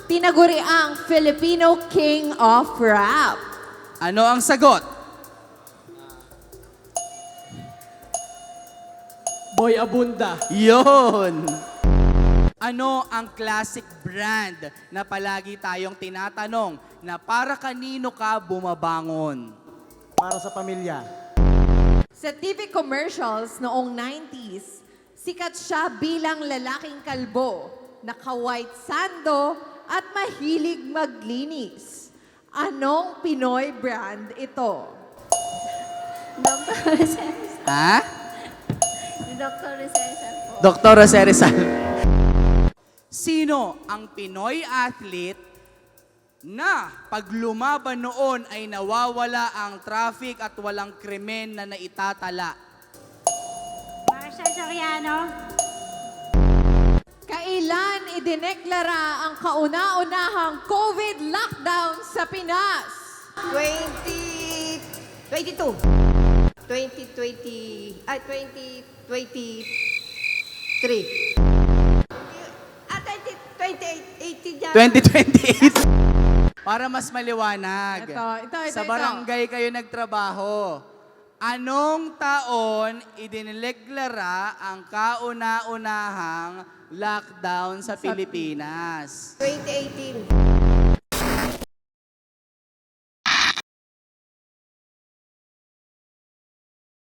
tinaguriang Filipino King of Rap? Ano ang sagot? Boy Abunda. Yon! Ano ang classic brand na palagi tayong tinatanong na para kanino ka bumabangon? Para sa pamilya. Sa TV commercials noong 90s, sikat siya bilang lalaking kalbo, naka-white sando at mahilig maglinis. Anong Pinoy brand ito? Dr. Rizal. Ha? Dr. Rizal po. Dr. Jose Rizal. Sino ang Pinoy athlete na pag lumaban noon ay nawawala ang traffic at walang krimen na naitatala? Marshall Soriano. Kailan idineklara ang kauna-unahang COVID lockdown sa Pinas? 2022. 2020, ay 2023. 2018 dyan. 2028. Para mas maliwanag. Ito. Sa barangay kayo nagtrabaho. Anong taon idinileklara ang kauna-unahang lockdown sa Pilipinas? 2018.